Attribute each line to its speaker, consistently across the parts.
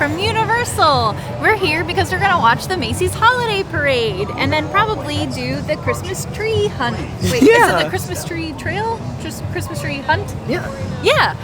Speaker 1: from Universal. We're here because we're gonna watch the Macy's Holiday Parade and then probably do the Christmas tree hunt. Wait, is it the Christmas tree trail? Just Christmas tree hunt?
Speaker 2: Yeah.
Speaker 1: Yeah.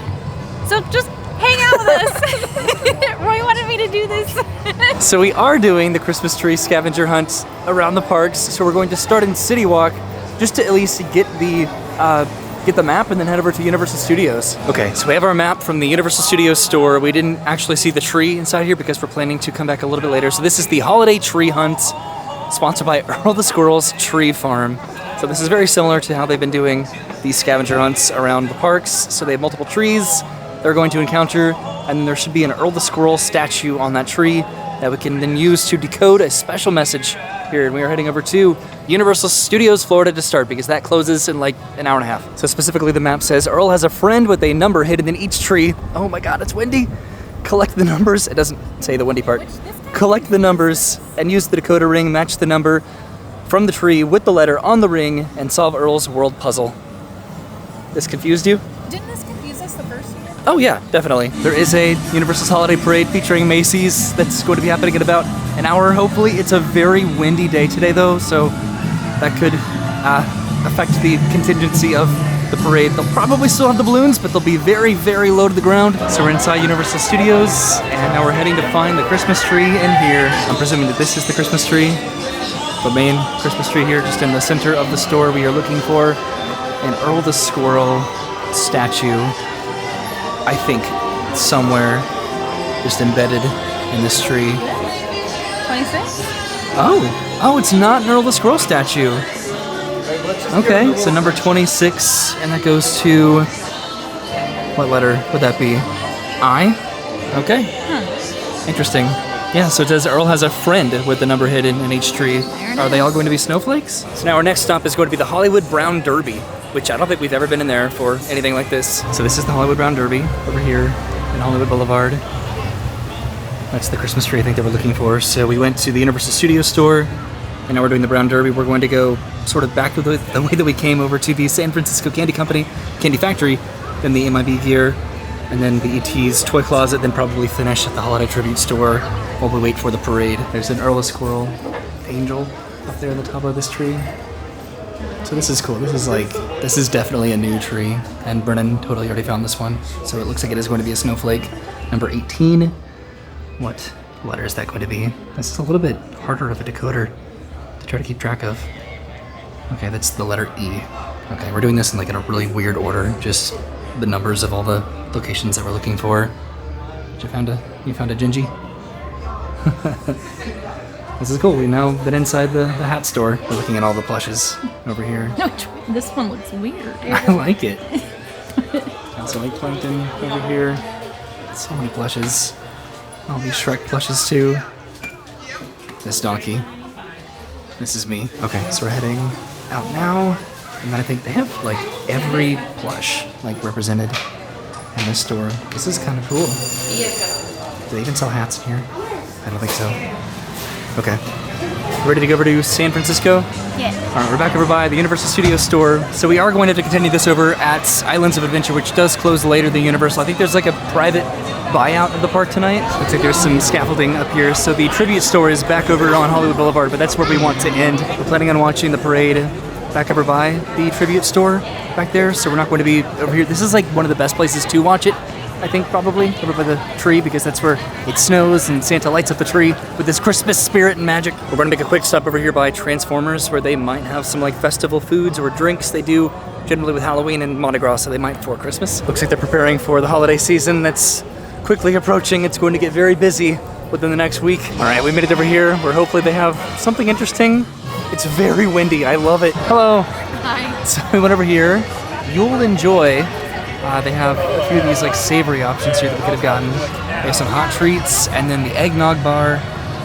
Speaker 1: So just hang out with us. Roy wanted me to do this.
Speaker 2: So we are doing the Christmas tree scavenger hunt around the parks. So we're going to start in City Walk just to at least get the map and then head over to Universal Studios. Okay, so we have our map from the Universal Studios store. We didn't actually see the tree inside here because we're planning to come back a little bit later. So this is the Holiday Tree Hunt, sponsored by Earl the Squirrel's Tree Farm. So this is very similar to how they've been doing these scavenger hunts around the parks. So they have multiple trees they're going to encounter, and then there should be an Earl the Squirrel statue on that tree that we can then use to decode a special message here. And we are heading over to Universal Studios Florida to start because that closes in like an hour and a half. So specifically the map says Earl has a friend with a number hidden in each tree. Oh my god, it's windy. Collect the numbers. It doesn't say the windy part. Collect the numbers and use the decoder ring, match the number from the tree with the letter on the ring, and solve Earl's world puzzle. This confused you?
Speaker 1: Didn't this confuse us the first year?
Speaker 2: Oh yeah, definitely. There is a Universal's Holiday Parade featuring Macy's that's going to be happening in about an hour, hopefully. It's a very windy day today though, so that could affect the contingency of the parade. They'll probably still have the balloons, but they'll be very, very low to the ground. So we're inside Universal Studios, and now we're heading to find the Christmas tree in here. I'm presuming that this is the Christmas tree. The main Christmas tree here, just in the center of the store. We are looking for an Earl the Squirrel statue, I think, somewhere just embedded in this tree.
Speaker 1: 26?
Speaker 2: Oh, it's not an Earl the Squirrel statue. Okay, so number 26, and that goes to, what letter would that be? I? Okay. Interesting. Yeah, so it says Earl has a friend with the number hidden in each tree. Are they all going to be snowflakes? So now our next stop is going to be the Hollywood Brown Derby, which I don't think we've ever been in there for anything like this. So this is the Hollywood Brown Derby over here in Hollywood Boulevard. That's the Christmas tree I think that we're looking for. So we went to the Universal Studios store, and now we're doing the Brown Derby. We're going to go sort of back to the way that we came over to the San Francisco Candy Factory, then the MIB gear, and then the ET's toy closet, then probably finish at the Holiday Tribute store while we wait for the parade. There's an Earl the Squirrel angel up there on the top of this tree. So this is cool. This is definitely a new tree, and Brennan totally already found this one. So it looks like it is going to be a snowflake. Number 18. What letter is that going to be? This is a little bit harder of a decoder to try to keep track of. Okay, that's the letter E. Okay, we're doing this in like in a really weird order, just the numbers of all the locations that we're looking for. You found a Gingy? This is cool. We've now been inside the hat store. We're looking at all the plushes over here.
Speaker 1: No, this one looks weird.
Speaker 2: I like it. Got some like plankton over here. So many plushes. All these Shrek plushes too. This donkey. This is me. Okay, so we're heading out now. And then I think they have like every plush like represented in this store. This is kind of cool. Do they even sell hats in here? I don't think so. Okay. Ready to go over to San Francisco?
Speaker 1: Yeah.
Speaker 2: Alright, we're back over by the Universal Studios store. So we are going to have to continue this over at Islands of Adventure, which does close later than Universal. I think there's like a private buyout of the park tonight. Looks like there's some scaffolding up here. So the tribute store is back over on Hollywood Boulevard, but that's where we want to end. We're planning on watching the parade back over by the tribute store back there. So we're not going to be over here. This is like one of the best places to watch it, I think, probably, over by the tree, because that's where it snows and Santa lights up the tree with this Christmas spirit and magic. We're going to make a quick stop over here by Transformers, where they might have some like festival foods or drinks. They do generally with Halloween and Mardi Gras, so they might for Christmas. Looks like they're preparing for the holiday season that's quickly approaching. It's going to get very busy within the next week. All right, we made it over here where hopefully they have something interesting. It's very windy. I love it. Hello.
Speaker 1: Hi.
Speaker 2: So we went over here. You'll enjoy. They have a few of these like savory options here that we could have gotten. They have some hot treats, and then the eggnog bar,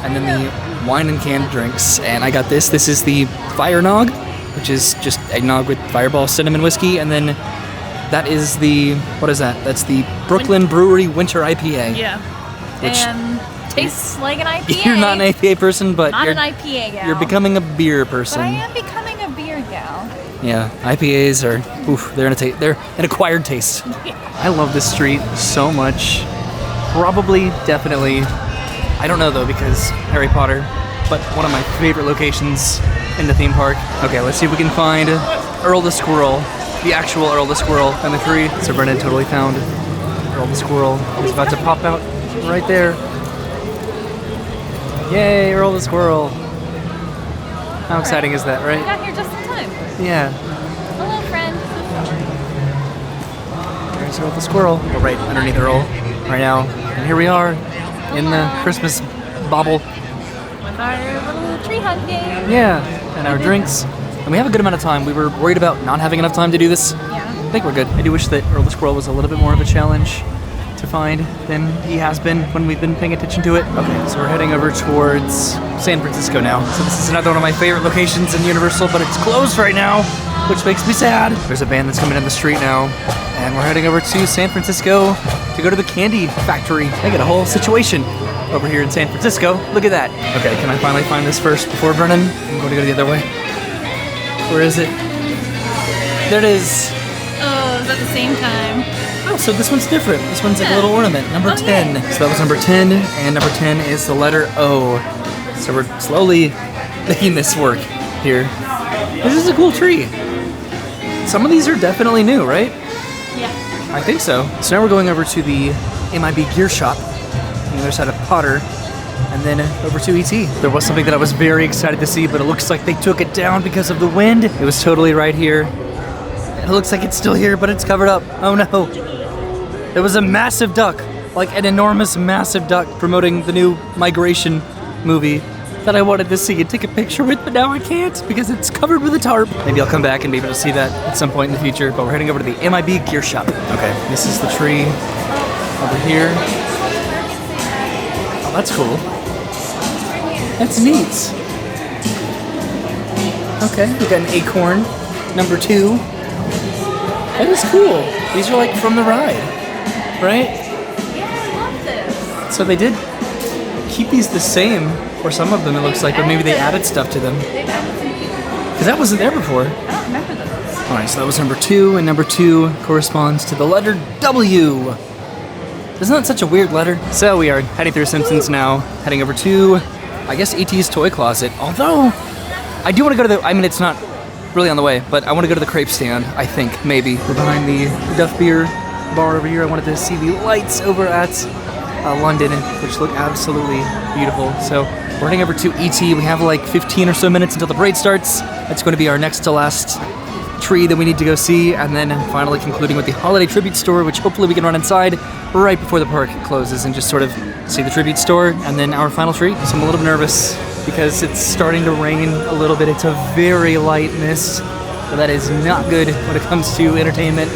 Speaker 2: and then the wine and canned drinks. And I got this. This is the Fire Nog, which is just eggnog with Fireball cinnamon whiskey, and then that is the, what is that? That's the Brooklyn Brewery Winter IPA.
Speaker 1: Yeah.
Speaker 2: Which
Speaker 1: and tastes like an IPA.
Speaker 2: You're not an IPA person, but
Speaker 1: not an IPA gal.
Speaker 2: You're becoming a beer person.
Speaker 1: But I am becoming a beer gal.
Speaker 2: Yeah, IPAs are, they're an acquired taste. I love this street so much. probably, definitely, I don't know though because Harry Potter, but one of my favorite locations in the theme park. Okay, let's see if we can find Earl the Squirrel, the actual Earl the Squirrel on the tree. So Brennan totally found Earl the Squirrel. He's about to pop out right there. Yay, Earl the Squirrel. How exciting is that,
Speaker 1: We
Speaker 2: right?
Speaker 1: got here just in time.
Speaker 2: Yeah.
Speaker 1: Hello, friend.
Speaker 2: There's Earl the Squirrel. We're right underneath Earl right now. And here we are in the Christmas bauble.
Speaker 1: With our little tree hunt game.
Speaker 2: Yeah, and our drinks. And we have a good amount of time. We were worried about not having enough time to do this.
Speaker 1: Yeah.
Speaker 2: I think we're good. I do wish that Earl the Squirrel was a little bit more of a challenge to find than he has been when we've been paying attention to it. Okay, so we're heading over towards San Francisco now. So this is another one of my favorite locations in Universal, but it's closed right now, which makes me sad. There's a band that's coming in the street now, and we're heading over to San Francisco to go to the candy factory. They got a whole situation over here in San Francisco. Look at that. Okay, can I finally find this first before Brennan? I'm going to go the other way. Where is it? There it is.
Speaker 1: Oh, is that the same time?
Speaker 2: Oh, so this one's different. This one's like a
Speaker 1: Yeah.
Speaker 2: little ornament. Number 10. So that was number 10, and number 10 is the letter O. So we're slowly making this work here. This is a cool tree. Some of these are definitely new, right?
Speaker 1: Yeah.
Speaker 2: I think so. So now we're going over to the MIB gear shop on the other side of Potter, and then over to ET. There was something that I was very excited to see, but it looks like they took it down because of the wind. It was totally right here. It looks like it's still here, but it's covered up. Oh no. There was a massive duck, like an enormous massive duck promoting the new Migration movie that I wanted to see and take a picture with, but now I can't because it's covered with a tarp. Maybe I'll come back and be able to see that at some point in the future, but we're heading over to the MIB gear shop. Okay, this is the tree over here. Oh, that's cool. That's neat. Okay, we got an acorn, number 2. That is cool. These are like from the ride, right?
Speaker 1: Yeah, I love this.
Speaker 2: So they did keep these the same, or some of them it looks like, but maybe they added stuff to them.
Speaker 1: They've added some people.
Speaker 2: Because that wasn't there before.
Speaker 1: I don't remember those.
Speaker 2: Alright, so that was number 2, and number 2 corresponds to the letter W. Isn't that such a weird letter? So we are heading through Simpsons now, heading over to, I guess, E.T.'s toy closet. Although, I do want to go to the, I mean, it's not really on the way, but I want to go to the crepe stand, I think, maybe. We're behind the Duff Beer bar over here. I wanted to see the lights over at London, which look absolutely beautiful. So we're heading over to ET. We have like 15 or so minutes until the parade starts. That's going to be our next to last tree that we need to go see, and then finally concluding with the holiday tribute store, which hopefully we can run inside right before the park closes and just sort of see the tribute store, and then our final tree. So I'm a little nervous because it's starting to rain a little bit. It's a very light mist, but that is not good when it comes to entertainment.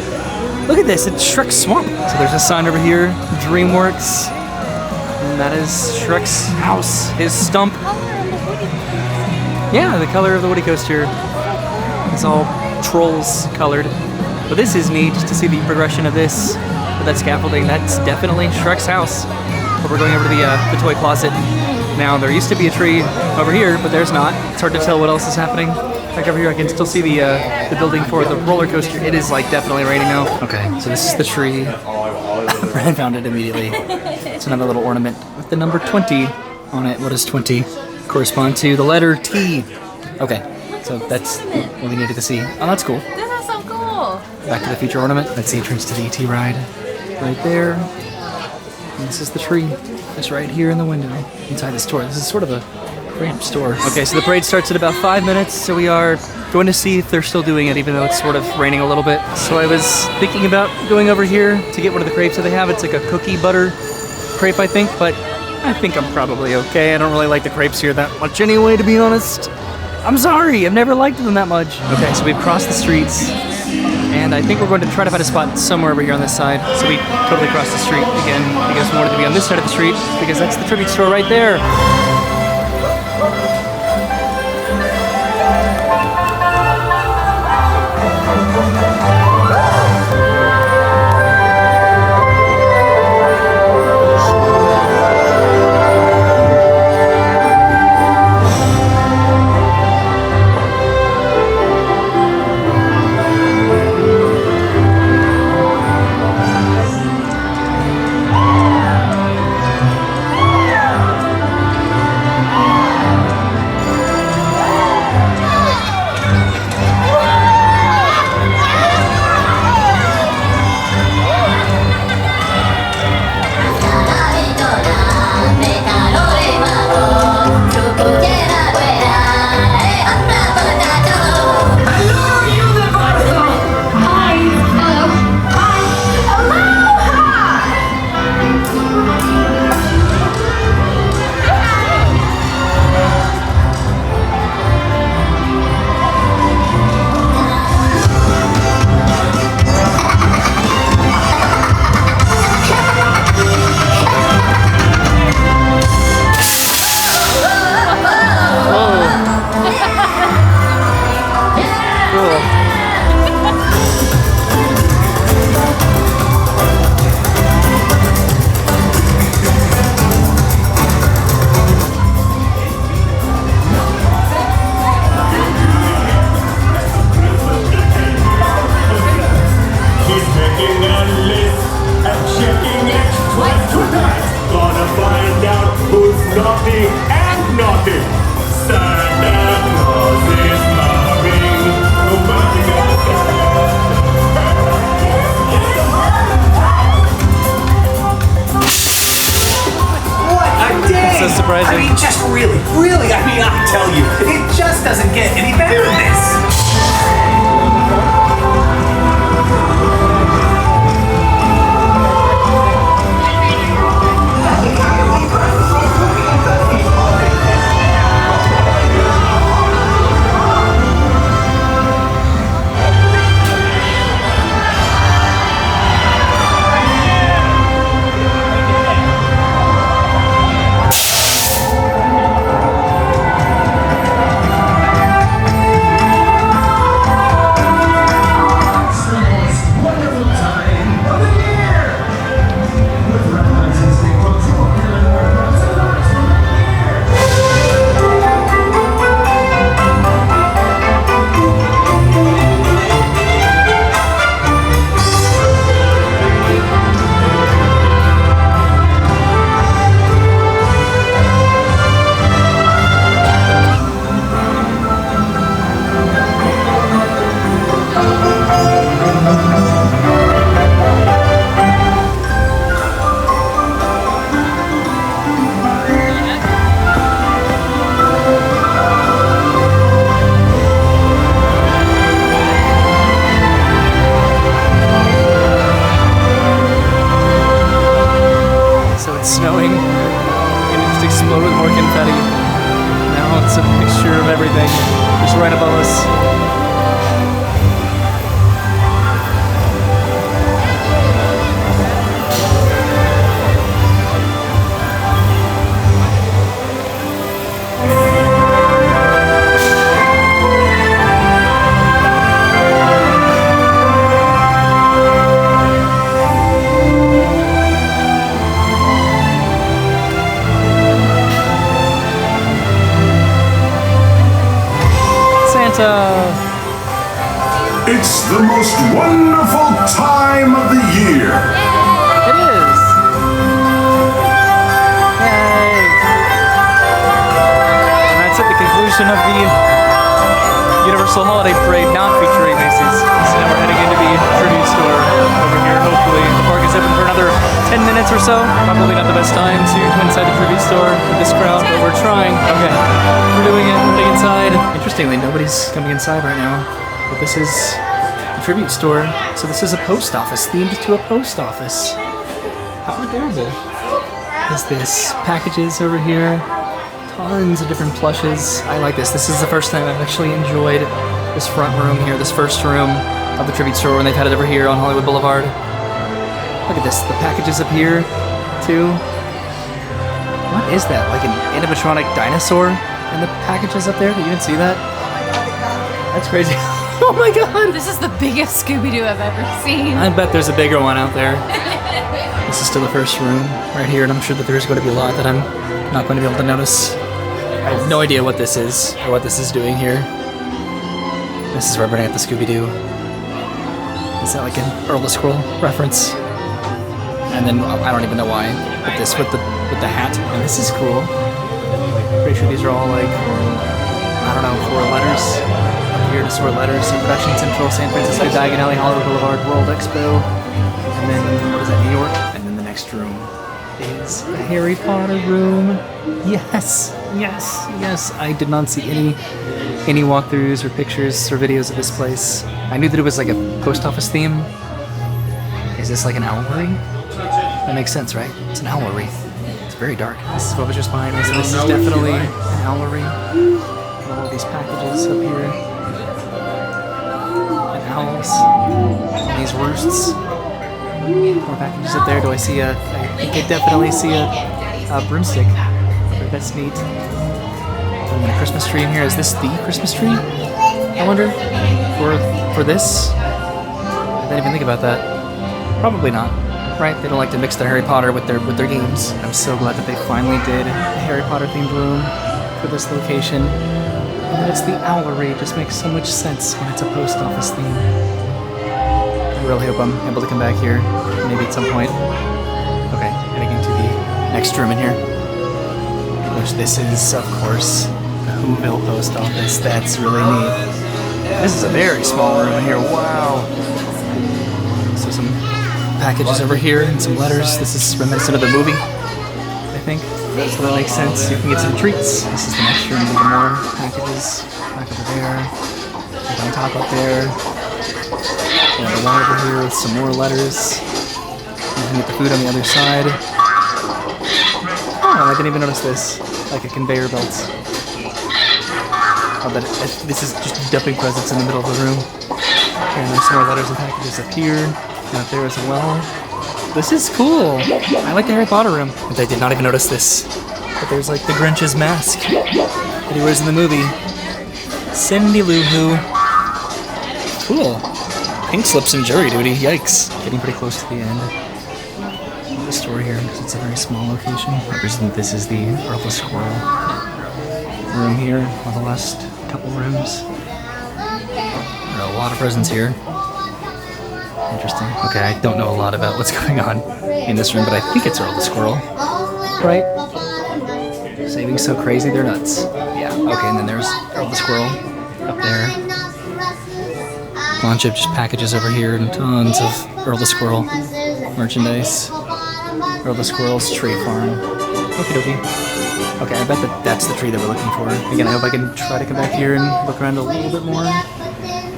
Speaker 2: Look at this, it's Shrek's Swamp. So there's a sign over here, DreamWorks, and that is Shrek's house, his stump. Yeah, the color of the Woody coaster. It's all trolls colored. But this is neat, just to see the progression of this with that scaffolding. That's definitely Shrek's house. But we're going over to the toy closet. Now, there used to be a tree over here, but there's not. It's hard to tell what else is happening. Back over here, I can still see the building for the roller coaster. It is like definitely raining now. Okay, so this is the tree. Brandon found it immediately. It's another little ornament with the number 20 on it. What does 20 correspond to? The letter T. Okay, so that's what we needed to see. Oh, that's cool.
Speaker 1: This is so cool.
Speaker 2: Back to the Future ornament. That's the entrance to the ET ride. Right there. And this is the tree. It's right here in the window inside the store. This is sort of a cramped store. Okay, so the parade starts in about 5 minutes, so we are going to see if they're still doing it, even though it's sort of raining a little bit. So I was thinking about going over here to get one of the crepes that they have. It's like a cookie butter crepe, I think, but I think I'm probably okay. I don't really like the crepes here that much anyway, to be honest. I'm sorry, I've never liked them that much. Okay, so we've crossed the streets, and I think we're going to try to find a spot somewhere over here on this side. So we totally crossed the street again because we wanted to be on this side of the street because that's the tribute store right there. surprising.
Speaker 3: I mean, just really, I mean, I tell you, it just doesn't get any better than this.
Speaker 2: Snowing, and it just exploded with more confetti. Now it's a mixture of everything, just right above us.
Speaker 4: It's the most wonderful time of the year.
Speaker 2: It is. Yay. And that's at the conclusion of the Universal Holiday Parade, not featuring Macy's. So now we're heading into the tribute store over here. Hopefully the park is open for another 10 minutes or so. Probably not the best time to go inside the tribute store with this crowd, but we're trying. Okay, we're doing it. We're getting inside. Interestingly, nobody's coming inside right now. But this is a tribute store, so this is a post office, themed to a post office. How adorable is this? Packages over here, tons of different plushes. I like this. This is the first time I've actually enjoyed this front room here, this first room of the tribute store when they've had it over here on Hollywood Boulevard. Look at this, the packages up here, too. What is that, like an animatronic dinosaur in the packages up there? Did you even see that? That's crazy. Oh my god!
Speaker 1: This is the biggest Scooby-Doo I've ever seen.
Speaker 2: I bet there's a bigger one out there. This is still the first room right here, and I'm sure that there's going to be a lot that I'm not going to be able to notice. I have no idea what this is, or what this is doing here. This is representing the Scooby-Doo. Is that like an Earl the Squirrel reference? And then, I don't even know why, but this with the hat, and this is cool. Pretty sure these are all like, I don't know, 4 letters. Here to sort letters. So Production Central, San Francisco, Diagon Alley, Hollywood Boulevard, World Expo, and then what is that, New York? And then the next room is the Harry Potter room. Yes, yes, yes. I did not see any walkthroughs or pictures or videos of this place. I knew that it was like a post office theme. Is this like an owlery? That makes sense, right? It's an owlery. It's very dark. This is what was just behind me. So this is definitely an owlery. All of these packages up here. Owls, and these roosts. More packages up there. Do I see I think I definitely see a broomstick. That's neat. And then a Christmas tree in here. Is this the Christmas tree? I wonder. For this? I didn't even think about that. Probably not. Right? They don't like to mix their Harry Potter with their games. I'm so glad that they finally did a Harry Potter themed room for this location. And it's the owlery. It just makes so much sense when it's a post office theme. I really hope I'm able to come back here, maybe at some point. Okay, heading into the next room in here. Which this is, of course, the Whoville post office. That's really neat. This is a very small room in here. Wow. So some packages over here and some letters. This is reminiscent of the movie, I think. So that makes sense. You can get some treats. This is the next room. Even more packages. Back over there. Back on top up there. Yeah, the one over here with some more letters. You can get the food on the other side. Oh, I didn't even notice this. Like a conveyor belt. Oh, but this is just dumping presents in the middle of the room. And there's some more letters and packages up here. And up there as well. This is cool. I like the Harry Potter room. But I did not even notice this. But there's like the Grinch's mask that he wears in the movie. Cindy Lou Who. Cool. Pink slips and jury duty. Yikes. Getting pretty close to the end. The store here, because it's a very small location. I presume this is the Earl the Squirrel room here, or the last couple rooms. There are a lot of presents here. Interesting. Okay, I don't know a lot about what's going on in this room, but I think it's Earl the Squirrel. Right? Saving so crazy, they're nuts. Yeah, okay, and then there's Earl the Squirrel up there. A bunch of just packages over here and tons of Earl the Squirrel merchandise. Earl the Squirrel's tree farm. Okie dokie. Okay, I bet that's the tree that we're looking for. Again, I hope I can try to come back here and look around a little bit more.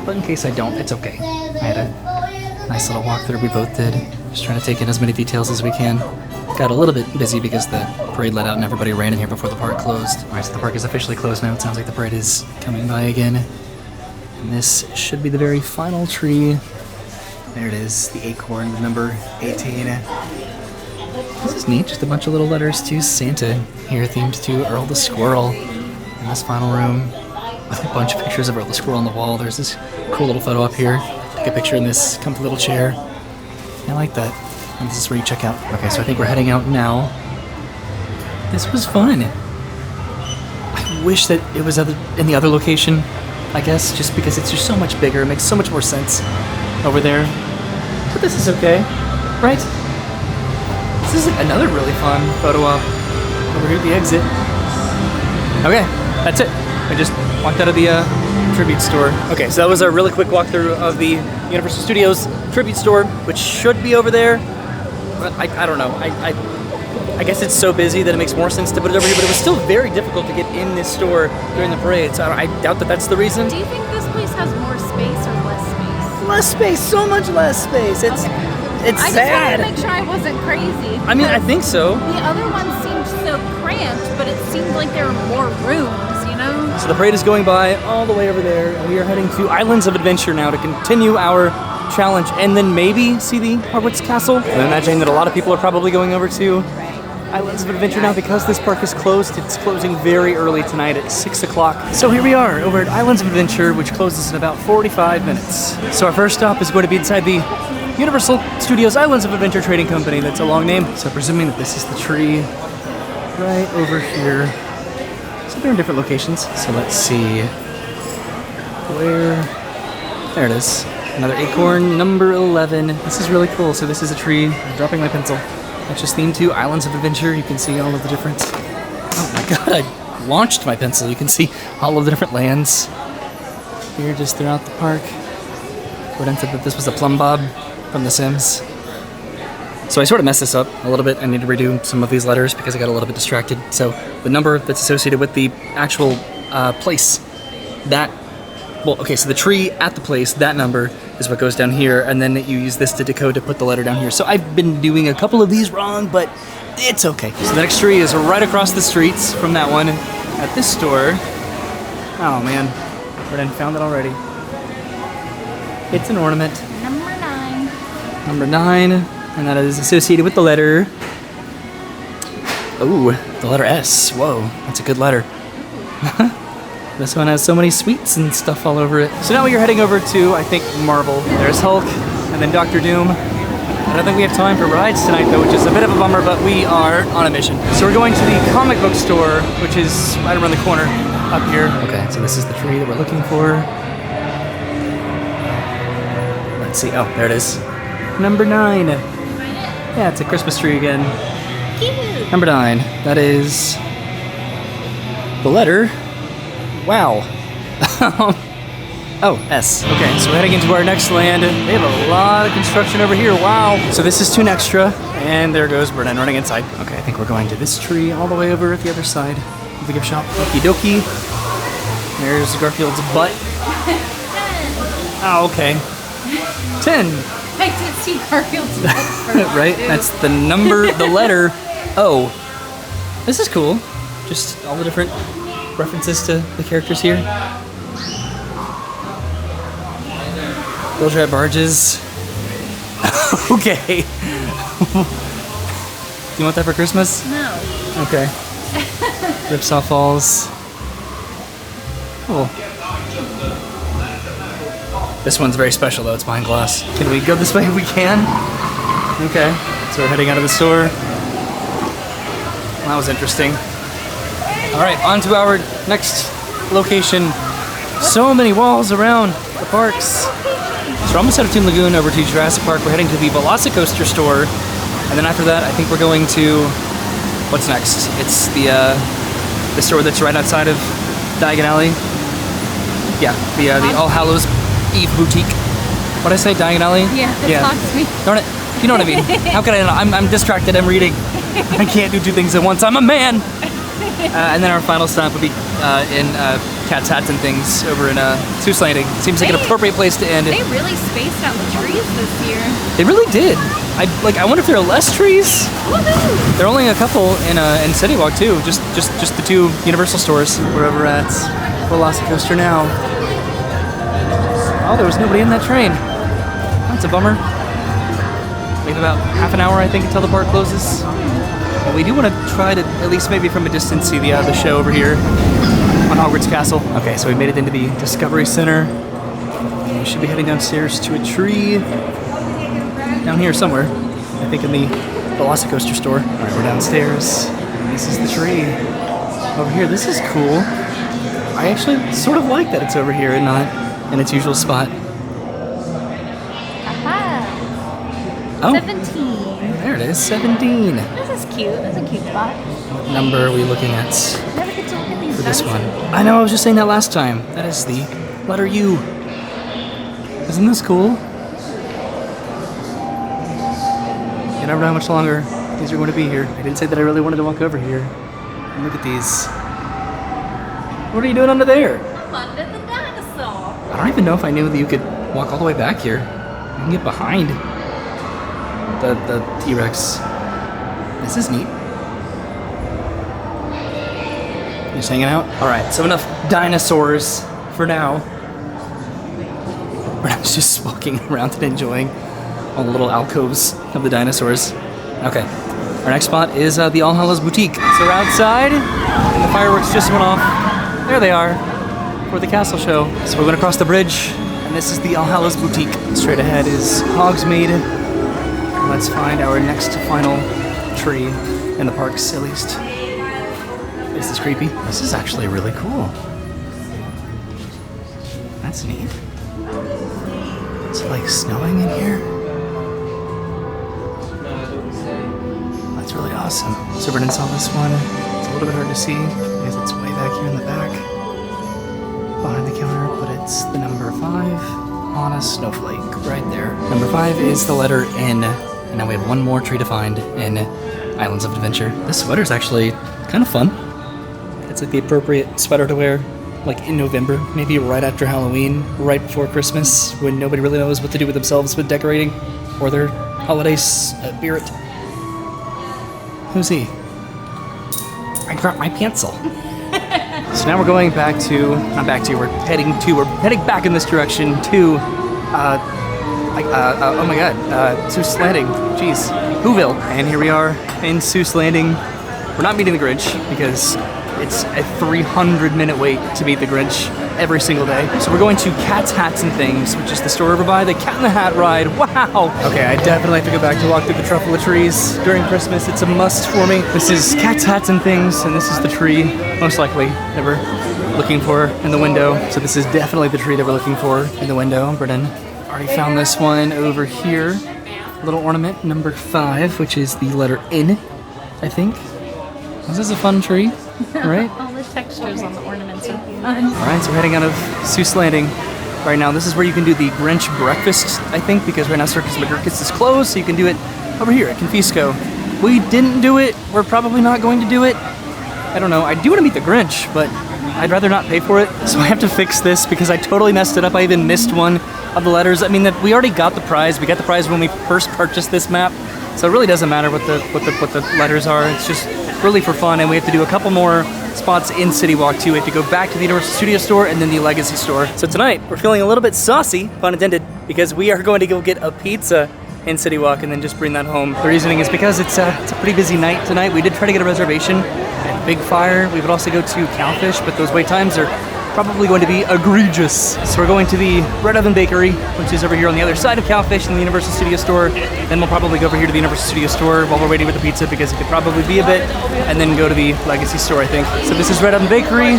Speaker 2: But in case I don't, it's okay. I had a nice little walkthrough, we both did. Just trying to take in as many details as we can. Got a little bit busy because the parade let out and everybody ran in here before the park closed. Alright, so the park is officially closed now. It sounds like the parade is coming by again. And this should be the very final tree. There it is, the acorn with number 18. This is neat, just a bunch of little letters to Santa here themed to Earl the Squirrel in this final room with a bunch of pictures of Earl the Squirrel on the wall. There's this cool little photo up here. Take a picture in this comfy little chair. I like that. And this is where you check out. Okay, so I think we're heading out now. This was fun. I wish that it was in the other location, I guess, just because it's just so much bigger. It makes so much more sense over there. But this is okay, right? This is another really fun photo op over here at the exit. Okay, that's it. I just walked out of the tribute store. Okay, so that was a really quick walkthrough of the Universal Studios tribute store, which should be over there. But I don't know. I guess it's so busy that it makes more sense to put it over here, but it was still very difficult to get in this store during the parade, so I doubt that that's the reason.
Speaker 1: Do you think this place has more space or less space?
Speaker 2: Less space, so much less space. It's It's
Speaker 1: I
Speaker 2: sad.
Speaker 1: just wanted to make sure I wasn't crazy.
Speaker 2: I mean, I think so.
Speaker 1: The other ones seemed so cramped, but it seemed like there were more rooms, you know?
Speaker 2: So the parade is going by all the way over there, and we are heading to Islands of Adventure now to continue our challenge, and then maybe see the Hogwarts Castle. I'm imagining that a lot of people are probably going over to Islands of Adventure now because this park is closed. It's closing very early tonight at 6 o'clock. So here we are over at Islands of Adventure, which closes in about 45 minutes. So our first stop is going to be inside the Universal Studios Islands of Adventure Trading Company. That's a long name. So presuming that this is the tree right over here. So they're in different locations. So let's see where. There it is. Another acorn, number 11. This is really cool. So this is a tree. I'm dropping my pencil. That's just themed to Islands of Adventure. You can see all of the different. Oh my god! I launched my pencil. You can see all of the different lands here just throughout the park. Gordon said that this was a plumb bob from The Sims. So I sort of messed this up a little bit. I need to redo some of these letters because I got a little bit distracted. So the number that's associated with the actual place, that, well, okay, so the tree at the place, that number is what goes down here, and then you use this to decode to put the letter down here. So I've been doing a couple of these wrong, but it's okay. So the next tree is right across the streets from that one at this store. Oh man, Gordon found it already. It's an ornament. Number 9, and that is associated with the letter. Ooh, the letter S. Whoa, that's a good letter. This one has so many sweets and stuff all over it. So now we are heading over to, I think, Marvel. There's Hulk, and then Dr. Doom. I don't think we have time for rides tonight, though, which is a bit of a bummer, but we are on a mission. So we're going to the comic book store, which is right around the corner up here. Okay, so this is the tree that we're looking for. Let's see. Oh, there it is. Number 9. Yeah, it's a Christmas tree again. Cute. Number 9. That is the letter. Wow. Oh, S. Okay, so we're heading into our next land. They have a lot of construction over here. Wow. So this is Toon Extra, and there goes Brennan running inside. Okay, I think we're going to this tree all the way over at the other side of the gift shop. Okie dokie. There's Garfield's butt. Oh, okay. 10.
Speaker 1: I did see Garfield's butt first,
Speaker 2: Right?
Speaker 1: too.
Speaker 2: That's the number, the letter O. This is cool. Just all the different references to the characters here. Those red barges. Okay. Do you want that for Christmas?
Speaker 1: No.
Speaker 2: Okay. Ripsaw Falls. Cool. This one's very special though, it's behind glass. Can we go this way? We can. Okay. So we're heading out of the store. That was interesting. Alright, on to our next location. So many walls around the parks. So we're almost out of Toon Lagoon over to Jurassic Park. We're heading to the Velocicoaster store. And then after that, I think we're going to... What's next? It's the store that's right outside of Diagon Alley. Yeah, the All Hallows Eve Boutique. What'd I say, Diagon Alley?
Speaker 1: Yeah, that talks to me.
Speaker 2: Darn it. You know what I mean. How can I not? I'm distracted, I'm reading. I can't do two things at once. I'm a man! And then our final stop would be in Cat's Hats and Things over in Seuss Landing. Seems like an appropriate place to end.
Speaker 1: They really spaced out the trees this year.
Speaker 2: They really did. I wonder if there are less trees.
Speaker 1: Woohoo!
Speaker 2: There are only a couple in City Walk too. Just the two Universal stores. We're over at Velocicoaster now. Oh, there was nobody in that train. That's a bummer. We have about half an hour, I think, until the park closes. And we do want to try to, at least maybe from a distance, see the show over here on Hogwarts Castle. Okay, so we made it into the Discovery Center. We should be heading downstairs to a tree down here somewhere. I think in the Velocicoaster store. All right, we're downstairs. This is the tree over here. This is cool. I actually sort of like that it's over here and not in its usual spot.
Speaker 1: Aha.
Speaker 2: Oh,
Speaker 1: 17.
Speaker 2: there it is, 17.
Speaker 1: This is cute. That's a cute spot.
Speaker 2: What number are we looking at
Speaker 1: Never get to look at these
Speaker 2: for this one?
Speaker 1: dinosaurs.
Speaker 2: I know, I was just saying that last time. That is the letter U. Isn't this cool? You never know how much longer these are going to be here. I didn't say that I really wanted to walk over here. And look at these. What are you doing under there?
Speaker 1: Under the dinosaur.
Speaker 2: I don't even know if I knew that you could walk all the way back here. You can get behind the T-Rex. This is neat. Just hanging out? Alright, so enough dinosaurs for now. We're just walking around and enjoying all the little alcoves of the dinosaurs. Okay, our next spot is the All Hallows Boutique. So we're outside, and the fireworks just went off. There they are, for the castle show. So we went across the bridge, and this is the All Hallows Boutique. Straight ahead is Hogsmeade. Let's find our next final tree in the parks, at least. Is this creepy? This is actually really cool. That's neat. Is it like snowing in here? That's really awesome. So Brennan saw this one. It's a little bit hard to see because it's way back here in the back behind the counter, but it's the number 5 on a snowflake right there. Number 5 is the letter N. And now we have one more tree to find in Islands of Adventure. This sweater's actually kind of fun. It's like the appropriate sweater to wear, like in November, maybe right after Halloween, right before Christmas, when nobody really knows what to do with themselves with decorating or their holiday spirit. Who's he? I dropped my pencil. So now we're going back to, we're heading back in this direction to, oh my god, Seuss Landing, jeez, Whoville. And here we are in Seuss Landing. We're not meeting the Grinch because it's a 300-minute wait to meet the Grinch every single day. So we're going to Cat's Hats and Things, which is the store over by the Cat in the Hat ride. Wow! Okay, I definitely have to go back to walk through the Truffle of Trees during Christmas. It's a must for me. This is Cat's Hats and Things, and this is the tree, most likely, that we're looking for in the window. So this is definitely the tree that we're looking for in the window. Brennan already found this one over here. Little ornament, number 5, which is the letter N, I think. This is a fun tree, right?
Speaker 1: All the textures on the ornaments are fun.
Speaker 2: Alright, so we're heading out of Seuss Landing. right now. This is where you can do the Grinch breakfast, I think, because right now Circus McGurkus is closed, so you can do it over here at Confisco. We didn't do it. We're probably not going to do it. I don't know. I do want to meet the Grinch, but I'd rather not pay for it. So I have to fix this because I totally messed it up. I even missed one of the letters. I mean, that we already got the prize. We got the prize when we first purchased this map. So it really doesn't matter what the letters are. It's just really for fun, and we have to do a couple more spots in City Walk too. We have to go back to the Universal Studio Store and then the Legacy Store. So tonight we're feeling a little bit saucy, pun intended, because we are going to go get a pizza in City Walk and then just bring that home. The reasoning is because it's a pretty busy night tonight. We did try to get a reservation at Big Fire. We would also go to Cowfish, but those wait times are probably going to be egregious. So we're going to the Red Oven Bakery, which is over here on the other side of Cowfish in the Universal Studio Store. Then we'll probably go over here to the Universal Studio Store while we're waiting for the pizza because it could probably be a bit, and then go to the Legacy Store, I think. So this is Red Oven Bakery.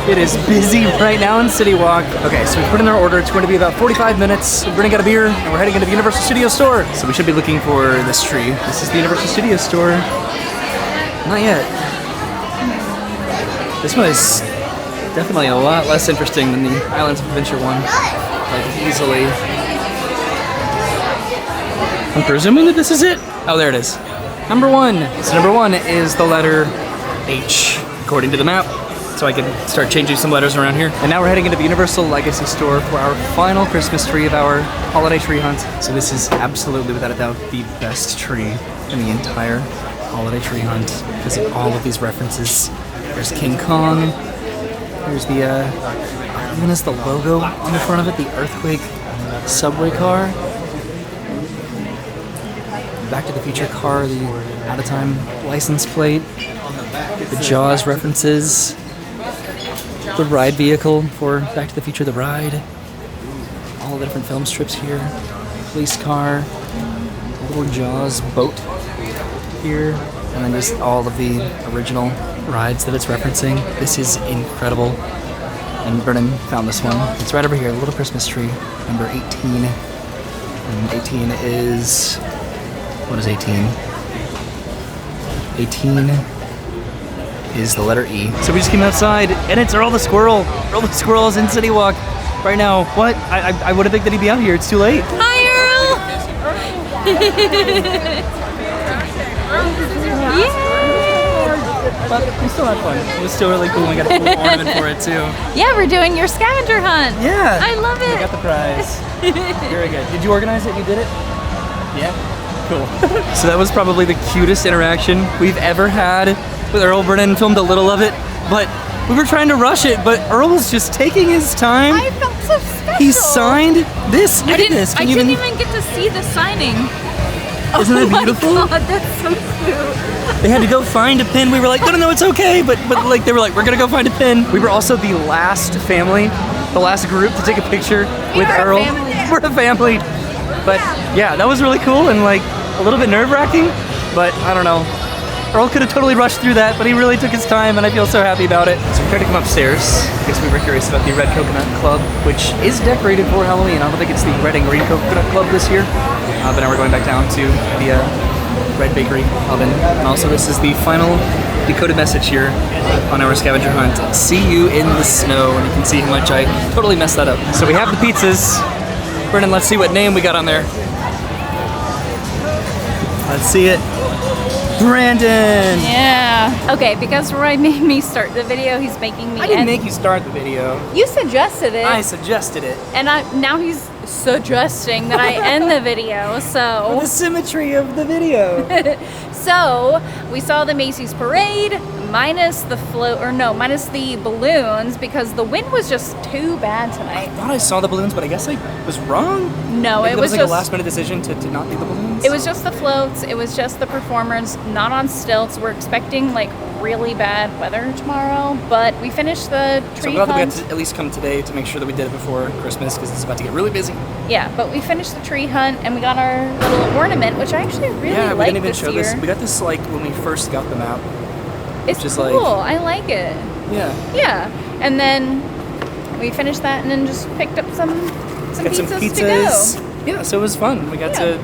Speaker 2: It is busy right now in City Walk. Okay, so we put in our order. It's going to be about 45 minutes. We're gonna get a beer, and we're heading into the Universal Studio Store. So we should be looking for this tree. This is the Universal Studio Store. Not yet. This one is definitely a lot less interesting than the Islands of Adventure one. Like, easily. I'm presuming that this is it. Oh, there it is. Number one. So number one is the letter H, according to the map. So I can start changing some letters around here. And now we're heading into the Universal Legacy Store for our final Christmas tree of our holiday tree hunt. So this is absolutely, without a doubt, the best tree in the entire holiday tree hunt because of all of these references. There's King Kong. There's the, even has the logo on the front of it, the Earthquake subway car. Back to the Future car, the out-of-time license plate. The Jaws references. The ride vehicle for Back to the Future, the ride. All the different film strips here. Police car. A little Jaws boat here. And then just all of the original rides that it's referencing. This is incredible. And Brennan found this one. It's right over here, Little Christmas Tree, number 18. And 18 is... what is 18? 18 is the letter E. So we just came outside, and it's Earl the Squirrel. Earl the Squirrel is in City Walk right now. What? I would have think that he'd be out here. It's too late.
Speaker 1: Hi, Earl!
Speaker 2: But we still had fun. It was still really cool. We got a cool ornament for it too.
Speaker 1: Yeah, we're doing your scavenger hunt.
Speaker 2: Yeah.
Speaker 1: I love it.
Speaker 2: We got the prize. Very good. Did you organize it? You did it? Yeah. Cool. So that was probably the cutest interaction we've ever had with Earl. Brennan filmed a little of it, but we were trying to rush it, but Earl was just taking his time.
Speaker 1: I felt so special.
Speaker 2: He signed this. Look at this.
Speaker 1: I didn't even get to see the signing.
Speaker 2: Isn't that beautiful?
Speaker 1: Oh my God, that's so cute.
Speaker 2: They had to go find a pin. We were like, no, it's okay. But like, they were like, we're gonna go find a pin. We were also the last family, the last group to take a picture with Earl. We're a family. But yeah, that was really cool and like a little bit nerve-wracking. But I don't know. Earl could have totally rushed through that, but he really took his time, and I feel so happy about it. So we tried to come upstairs because we were curious about the Red Coconut Club, which is decorated for Halloween. I don't think it's the Red and Green Coconut Club this year, but now we're going back down to the Red Bakery oven. And also, this is the final decoded message here on our scavenger hunt. See you in the snow, and you can see how much I totally messed that up. So we have the pizzas. Brennan, let's see what name we got on there. Let's see it. Brandon!
Speaker 1: Yeah. Okay, because Roy made me start the video, he's making me
Speaker 2: I didn't make you start the video.
Speaker 1: You suggested it.
Speaker 2: I suggested it.
Speaker 1: And now he's suggesting that I end the video, so...
Speaker 2: The symmetry of the video.
Speaker 1: So, we saw the Macy's parade, minus the minus the balloons, because the wind was just too bad tonight.
Speaker 2: I thought I saw the balloons, but I guess I was wrong.
Speaker 1: No,
Speaker 2: Maybe
Speaker 1: it
Speaker 2: that
Speaker 1: was
Speaker 2: like
Speaker 1: just...
Speaker 2: a last minute decision to not do the balloons?
Speaker 1: It was just the floats, it was just the performers, not on stilts. We're expecting like really bad weather tomorrow, but we finished the tree
Speaker 2: So I'm glad that we
Speaker 1: hunt.
Speaker 2: had to at least come today to make sure that we did it before Christmas, because it's about to get really busy.
Speaker 1: Yeah, but we finished the tree hunt and we got our little ornament, which I actually really
Speaker 2: Yeah, we
Speaker 1: like
Speaker 2: didn't even
Speaker 1: this
Speaker 2: show
Speaker 1: year.
Speaker 2: this. We got this like when we first got the map.
Speaker 1: It's
Speaker 2: just
Speaker 1: cool.
Speaker 2: like-
Speaker 1: I like it.
Speaker 2: Yeah.
Speaker 1: Yeah, and then we finished that and then just picked up some
Speaker 2: Got
Speaker 1: pizzas,
Speaker 2: some
Speaker 1: to
Speaker 2: pizzas.
Speaker 1: go.
Speaker 2: Yeah, so it was fun. We got to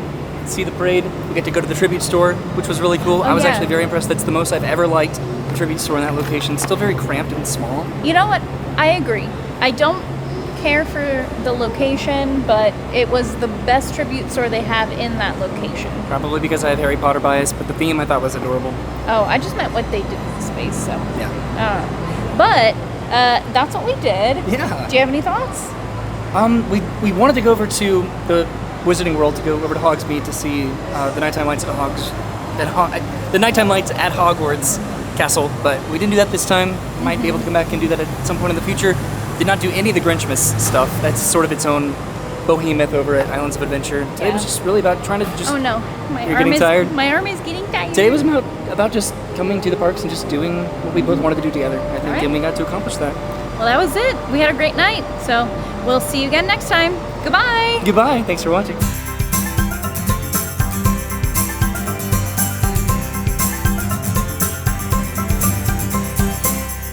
Speaker 2: see the parade. We got to go to the tribute store, which was really cool. I was
Speaker 1: yeah.
Speaker 2: actually very impressed. That's the most I've ever liked the tribute store in that location. Still very cramped and small.
Speaker 1: You know what? I agree. I don't care for the location, but it was the best tribute store they have in that location.
Speaker 2: Probably because I had Harry Potter bias, but the theme I thought was adorable.
Speaker 1: Oh, I just meant what they did with the space, so.
Speaker 2: Yeah.
Speaker 1: But that's what we did.
Speaker 2: Yeah.
Speaker 1: Do you have any thoughts?
Speaker 2: We wanted to go over to the Wizarding World, to go over to Hogsmeade to see the nighttime lights at the nighttime lights at Hogwarts Castle, but we didn't do that this time. Might be able to come back and do that at some point in the future. Did not do any of the Grinchmas stuff. That's sort of its own behemoth over at Islands of Adventure. Today was just really about trying to just...
Speaker 1: Oh no,
Speaker 2: You're getting tired?
Speaker 1: My arm is getting tired.
Speaker 2: Today was about just coming to the parks and just doing what we both wanted to do together, I think,
Speaker 1: All right.
Speaker 2: and we got to accomplish that.
Speaker 1: Well, that was it. We had a great night, so we'll see you again next time. Goodbye.
Speaker 2: Goodbye. Thanks for watching.